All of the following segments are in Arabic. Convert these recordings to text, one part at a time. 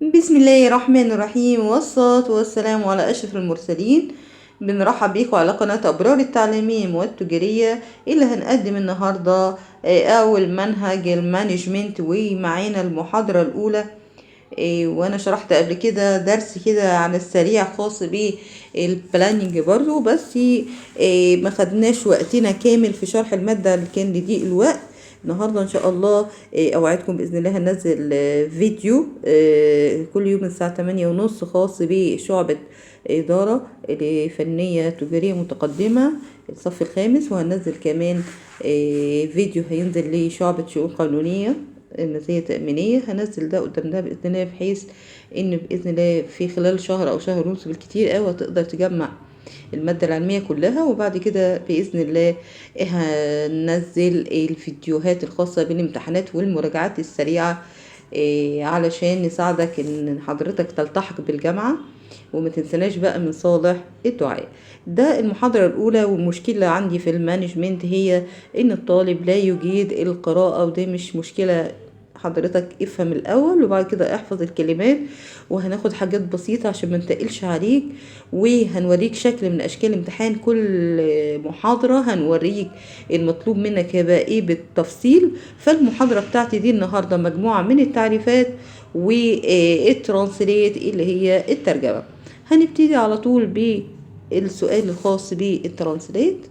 بسم الله الرحمن الرحيم، والصلاة والسلام على أشرف المرسلين. بنرحب بيكم على قناة أبرار التعليمية والتجارية اللي هنقدم النهاردة أول منهج المانجمنت، ومعانا المحاضرة الأولى. وأنا شرحت قبل كده درس كده على السريع خاص بالبلاننج برضو، بس ما خدناش وقتنا كامل في شرح المادة اللي كان لضيق الوقت. النهاردة ان شاء الله اوعدكم باذن الله هنزل فيديو كل يوم الساعة 8:30 خاص بشعبة إدارة فنية تجارية متقدمة الصف الخامس، وهنزل كمان فيديو هينزل لشعبة شؤون قانونية مزايا تأمينية. هنزل ده قدام ده بإذن الله، بحيث إن بإذن الله في خلال شهر أو شهر ونص بالكتير أوي هتقدر تجمع المادة العلمية كلها. وبعد كده بإذن الله هننزل الفيديوهات الخاصة بالامتحانات والمراجعات السريعة علشان نساعدك إن حضرتك تلتحق بالجامعة. وما تنسناش بقى من صالح الدعاء. ده المحاضرة الأولى. والمشكلة عندي في المانجمنت هي إن الطالب لا يجيد القراءة، وده مش مشكلة. حضرتك افهم الأول وبعد كده احفظ الكلمات، وهناخد حاجات بسيطة عشان ما نتقلش عليك. وهنوريك شكل من أشكال امتحان كل محاضرة، هنوريك المطلوب منك هيبقى ايه بالتفصيل. فالمحاضرة بتاعتي دي النهاردة مجموعة من التعريفات والترانسليت اللي هي الترجمة. هنبتدي على طول بالسؤال الخاص بالترانسليت.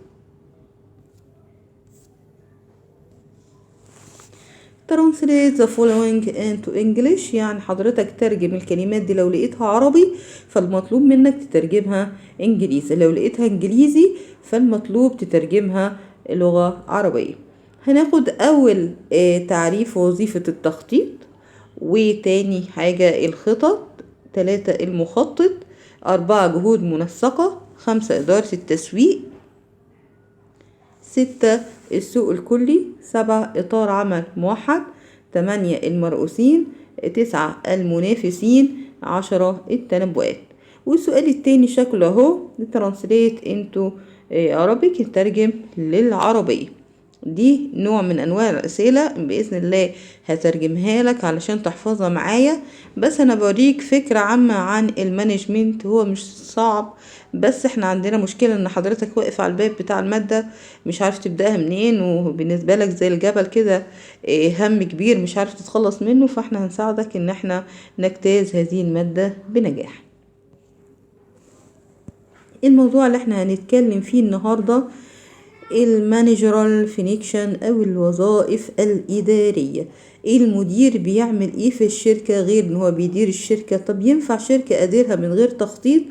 translate the following into English، يعني حضرتك ترجم الكلمات دي. لو لقيتها عربي فالمطلوب منك تترجمها انجليزي، لو لقيتها انجليزي فالمطلوب تترجمها لغة عربية. هناخد اول تعريف وظيفة التخطيط، وتاني حاجة الخطط، 3 المخطط، 4 جهود منسقة، 5 إدارة التسويق، 6 السوق الكلي، 7 إطار عمل موحد، 8 المرؤوسين، 9 المنافسين، 10 التنبؤات. والسؤال التاني شكله اهو translate into Arabic، نترجم للعربية. دي نوع من انواع الاسئله باذن الله هترجمها لك علشان تحفظها معايا. بس انا بوريك فكره عامه عن المانجمنت، هو مش صعب. بس احنا عندنا مشكله ان حضرتك واقف على الباب بتاع الماده مش عارف تبداها منين، وبالنسبه لك زي الجبل كده هم كبير مش عارف تتخلص منه. فاحنا هنساعدك ان احنا نجتاز هذه الماده بنجاح. الموضوع اللي احنا هنتكلم فيه النهارده المانجرال فينيكشن او الوظائف الاداريه. المدير بيعمل ايه في الشركه غير ان هو بيدير الشركه؟ طب ينفع شركه اديرها من غير تخطيط،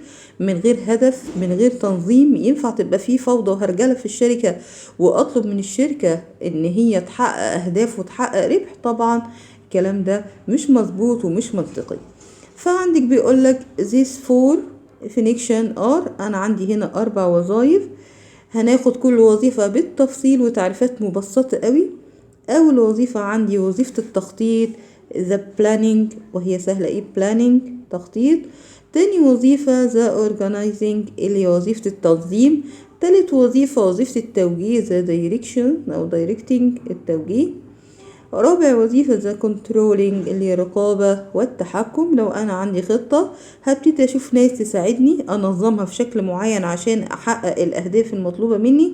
من غير هدف، من غير تنظيم؟ ينفع تبقى فيه فوضى وهرجله في الشركه واطلب من الشركه ان هي تحقق اهداف وتحقق ربح؟ طبعا الكلام ده مش مظبوط ومش منطقي. فعندك بيقولك this four function are، انا عندي هنا 4 وظائف. هناخد كل وظيفة بالتفصيل وتعريفات مبسطة قوي. أول وظيفة عندي وظيفة التخطيط the planning، وهي سهلة ايه planning تخطيط. تاني وظيفة the organizing اللي هي وظيفة التنظيم. تالت وظيفة وظيفة التوجيه the direction أو directing التوجيه. رابع وظيفة ذا كنترولينج اللي هي الرقابة والتحكم. لو أنا عندي خطة هبتدي أشوف ناس تساعدني أنظمها في شكل معين عشان أحقق الأهداف المطلوبة مني.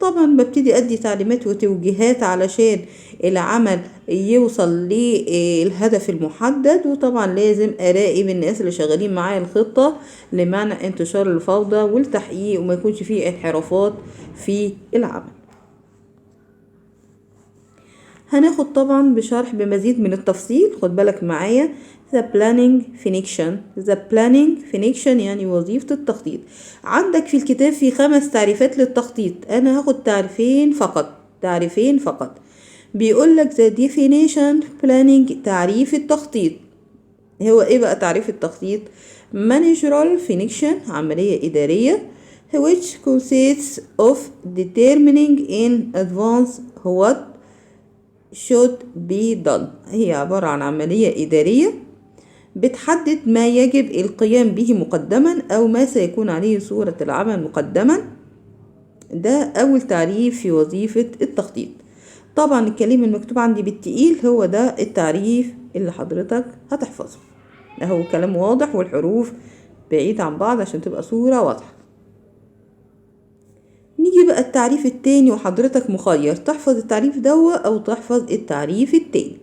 طبعا ببتدي أدي تعليمات وتوجيهات علشان العمل يوصل للهدف المحدد. وطبعا لازم أراقب الناس اللي شغالين معايا الخطة لمنع انتشار الفوضى والتحقيق، وما يكونش فيه انحرافات في العمل. هناخد طبعا بشرح بمزيد من التفصيل. خد بالك معايا the planning function. the planning function يعني وظيفة التخطيط. عندك في الكتاب في 5 تعريفات للتخطيط، انا هاخد تعريفين فقط، تعريفين فقط. بيقولك the definition planning تعريف التخطيط. هو ايه بقى تعريف التخطيط؟ managerial function عملية إدارية which consists of determining in advance what should be done. هي عبارة عن عملية إدارية بتحدد ما يجب القيام به مقدما أو ما سيكون عليه صورة العمل مقدما. ده أول تعريف في وظيفة التخطيط. طبعا الكلام المكتوب عندي بالتقيل هو ده التعريف اللي حضرتك هتحفظه. اهو كلام واضح والحروف بعيد عن بعض عشان تبقى صورة واضحة. نيجي بقى التعريف التاني، وحضرتك مخير تحفظ التعريف دوا او تحفظ التعريف التاني.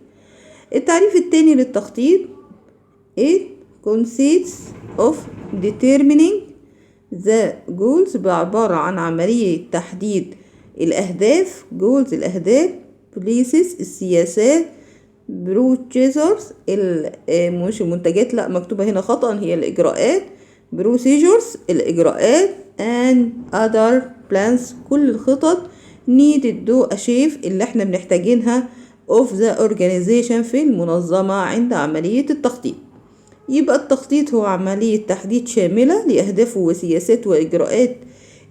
التعريف التاني للتخطيط: it consists of determining the goals، بعبارة عن عملية تحديد الأهداف. goals الأهداف، places السياسات، procedures مش المنتجات، لا مكتوبة هنا خطأ، هي الإجراءات. procedures الإجراءات and other plans كل الخطط needed to achieve اللي احنا بنحتاجينها of the organization في المنظمة عند عملية التخطيط. يبقى التخطيط هو عملية تحديد شاملة لأهداف وسياسات وإجراءات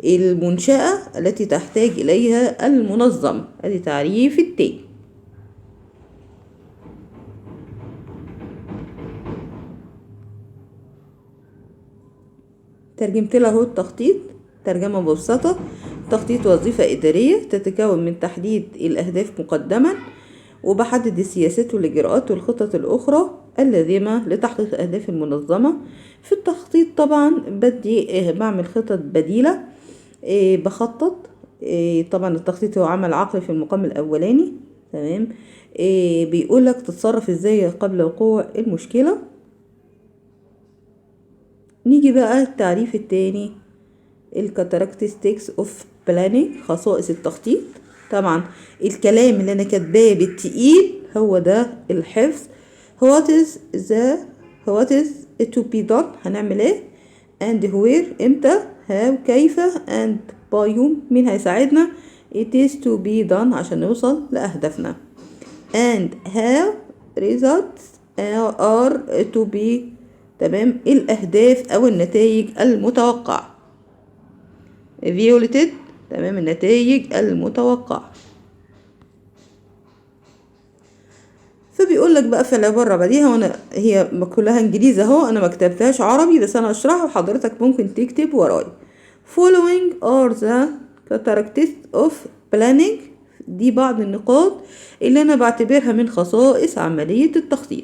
المنشأة التي تحتاج إليها المنظمة. ادي تعريف التاني. ترجمت له التخطيط ترجمة مبسطة: التخطيط وظيفة إدارية تتكون من تحديد الأهداف مقدما، وبحدد السياسات والإجراءات والخطط الأخرى اللازمة لتحقيق أهداف المنظمة. في التخطيط طبعا بعمل خطط بديلة، بخطط. طبعا التخطيط هو عمل عقلي في المقام الأولاني، تمام. بيقولك تتصرف ازاي قبل وقوع المشكلة. نيجي بقى التعريف التاني: الكاركترستكس اوف بلاننج، خصائص التخطيط. طبعا الكلام اللي انا كاتباه بالتقيل هو ده الحفظ. what is to be done هنعمل ايه، and where امتى، how كيف، and by whom مين هيساعدنا، it is to be done عشان نوصل لأهدافنا، and how results are to be، تمام، الأهداف أو النتائج المتوقعة violated، تمام، النتائج المتوقعة. فبيقول لك بقى في العبارة بعديها، وانا هي كلها انجليزي اهو، انا ما كتبتهاش عربي بس انا هشرحها وحضرتك ممكن تكتب وراي. following are the characteristics of planning، دي بعض النقاط اللي انا بعتبرها من خصائص عملية التخطيط.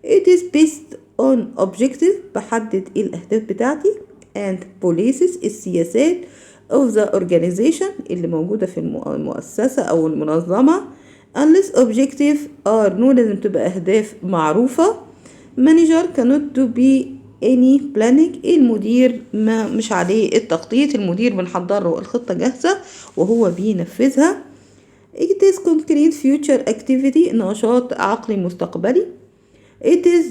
it is based on objective، بحدد الاهداف بتاعتي، and policies السياسات of the organization اللي موجودة في المؤسسة او المنظمة. unless objective are no، لازم تبقى أهداف معروفة. manager cannot to be any planning، المدير ما مش عليه التخطيط، المدير بنحضر له الخطة جاهزة وهو بينفذها. it is concrete future activity، نشاط عقلي مستقبلي. it is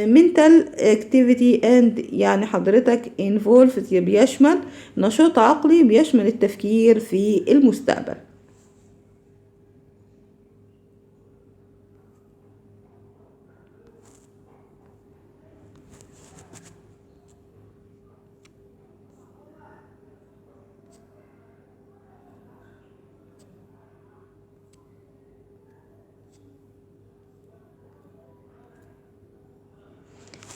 mental activity and، يعني حضرتك involved بيشمل نشاط عقلي بيشمل التفكير في المستقبل.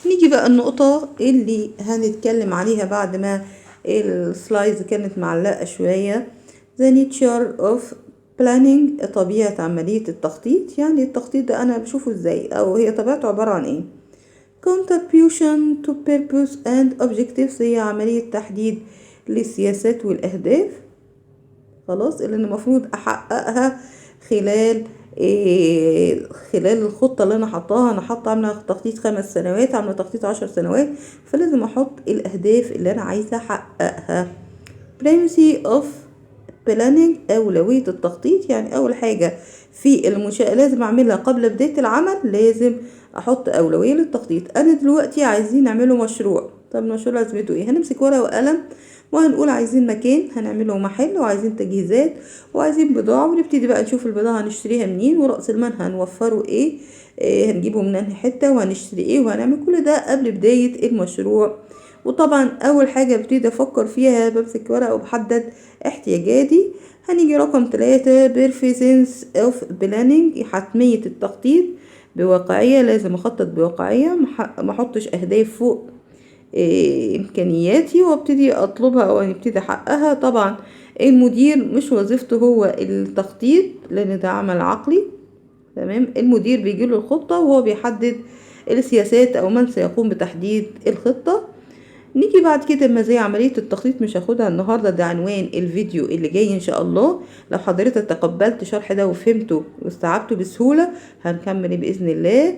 نيجي بقى النقطة اللي هنتكلم عليها بعد ما السلايدز كانت معلقة شوية. the nature of planning، طبيعة عملية التخطيط. يعني التخطيط ده أنا بشوفه ازاي، أو هي طبيعته عبارة عن ايه. contribution to purpose and objectives، هي عملية تحديد للسياسات والأهداف، خلاص، اللي المفروض أحققها خلال خلال الخطة اللي انا حطاها. انا حاطة عاملة تخطيط 5 سنوات، عاملة تخطيط 10 سنوات، فلازم احط الاهداف اللي انا عايزة احققها. primacy of planning، اولوية التخطيط. يعني اول حاجة في المنشأة لازم اعملها قبل بداية العمل، لازم احط اولوية للتخطيط. انا دلوقتي عايزين نعمله مشروع، طب المشروع لازمته ايه؟ هنمسك ورقة وقلم وهنقول عايزين مكان هنعمله محل، وعايزين تجهيزات، وعايزين بضاعة، ونبتدي بقى نشوف البضاعة هنشتريها منين، ورأس المال هنوفره ايه، هنجيبه من انهي حتة، وهنشتري ايه، وهنعمل كل ده قبل بداية المشروع. وطبعا اول حاجة ببتدي افكر فيها بمسك ورقة وبحدد احتياجاتي. هنيجي رقم 3 بيرفيسنس اوف بلاننج، حتمية التخطيط بواقعية. لازم اخطط بواقعية، ما احطش اهداف فوق امكانياتي وابتدي اطلبها او ابتدي احققها. طبعا المدير مش وظيفته هو التخطيط لان ده عمل عقلي، تمام. المدير بيجيله الخطة وهو بيحدد السياسات أو من سيقوم بتحديد الخطة. نيجي بعد كده مزايا عملية التخطيط، مش هاخدها النهاردة، ده عنوان الفيديو اللي جاي إن شاء الله. لو حضرتك تقبلت شرح ده وفهمته واستوعبته بسهولة هنكمل بإذن الله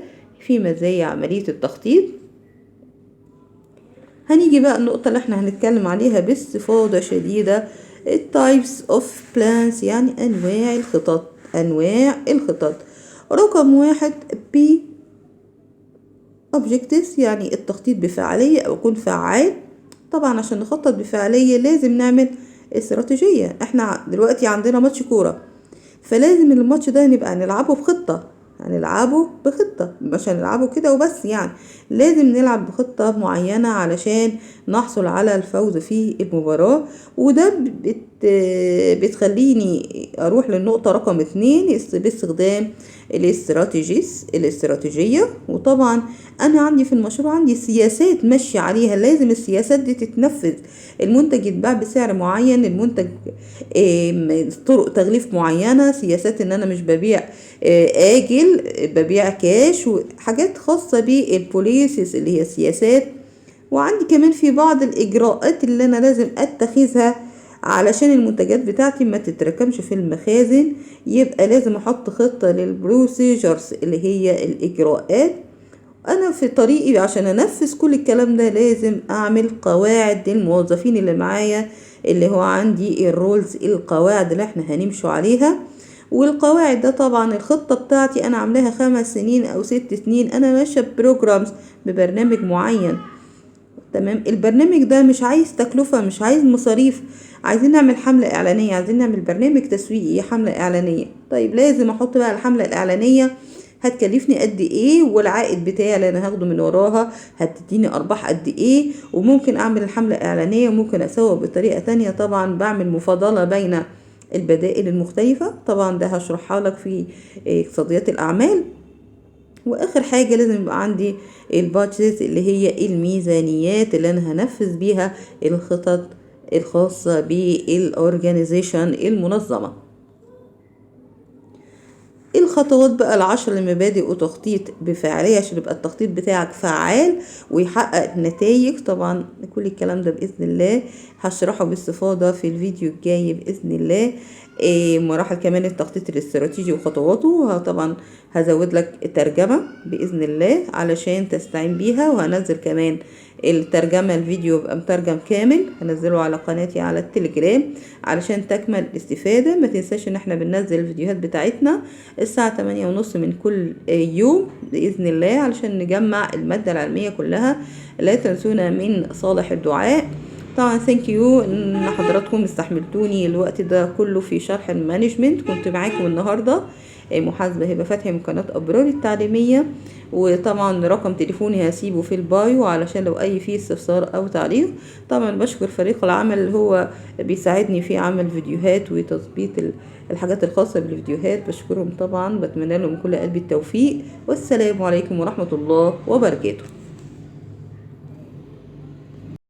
في مزايا عملية التخطيط. هنيجي بقى النقطة اللي احنا هنتكلم عليها باستفاضة شديدة، types of plans، يعني أنواع الخطط. أنواع الخطط رقم 1 B objectives، يعني التخطيط بفعالية أو يكون فعال. طبعا عشان نخطط بفعالية لازم نعمل استراتيجية. احنا دلوقتي عندنا ماتش كورة، فلازم الماتش ده نبقى نلعبه بخطة، هنلعبه بخطة، مش هنلعبه كده وبس، يعني لازم نلعب بخطة معينة علشان نحصل على الفوز في المباراة. وده بتخليني اروح للنقطة رقم 2 باستخدام الاستراتيجية. وطبعا انا عندي في المشروع عندي سياسات ماشية عليها، لازم السياسات دي تتنفذ. المنتج يتباع بسعر معين، المنتج طرق تغليف معينة، سياسات ان انا مش ببيع آجل، ببيع كاش، وحاجات خاصة بالبوليسيس اللي هي السياسات. وعندي كمان في بعض الإجراءات اللي أنا لازم أتخذها علشان المنتجات بتاعتي ما تتركمش في المخازن. يبقى لازم أحط خطة للبروسيجرز اللي هي الإجراءات. أنا في طريقي عشان أنفذ كل الكلام ده لازم أعمل قواعد للموظفين اللي معايا، اللي هو عندي الرولز، القواعد اللي احنا هنمشوا عليها. والقواعد ده طبعا الخطة بتاعتي أنا عاملاها 5 سنين أو 6 سنين، أنا ماشية ببروجرامز، ببرنامج معين. تمام، البرنامج ده مش عايز تكلفة، مش عايز مصاريف. عايزين نعمل حملة إعلانية، عايزين نعمل برنامج تسويقي، حملة إعلانية. طيب لازم أحط بقى الحملة الإعلانية هتكلفني قد ايه، والعائد بتاعي اللي انا هاخده من وراها هتديني ارباح قد ايه. وممكن اعمل الحملة اعلانية وممكن اسوق بطريقة تانية. طبعا بعمل مفاضلة بين البدائل المختلفة، طبعا ده هشرحها لك في اقتصاديات الاعمال. واخر حاجة لازم يبقى عندي البادجت اللي هي الميزانيات اللي انا هنفذ بيها الخطط الخاصة بالاورجانيزيشن، المنظمة. الخطوات بقى ال10 لمبادئ وتخطيط بفعالية عشان يبقى التخطيط بتاعك فعال ويحقق نتائج. طبعا كل الكلام ده بإذن الله هشرحه باستفاضة في الفيديو الجاي بإذن الله. مراحل كمان التخطيط الاستراتيجي وخطواته، طبعا هزود لك ترجمة بإذن الله علشان تستعين بيها، وهنزل كمان الترجمة، الفيديو يبقى مترجم كامل، هنزله على قناتي على التليجرام علشان تكمل الاستفادة. ما تنساش ان احنا بننزل الفيديوهات بتاعتنا الساعة 8:30 من كل يوم بإذن الله علشان نجمع المادة العلمية كلها. لا تنسونا من صالح الدعاء. طبعا ثانك يو ان حضراتكم استحملتوني الوقت ده كله في شرح المانجمنت. كنت معاكم النهارده محاسبة هبة فتحي من قناة أبرار التعليمية. وطبعا رقم تليفوني هسيبه في البايو علشان لو أي فيه استفسار أو تعليق. طبعا بشكر فريق العمل اللي هو بيساعدني في عمل فيديوهات وتظبيط الحاجات الخاصة بالفيديوهات، بشكرهم طبعا، بتمنى لهم كل قلبي التوفيق. والسلام عليكم ورحمة الله وبركاته.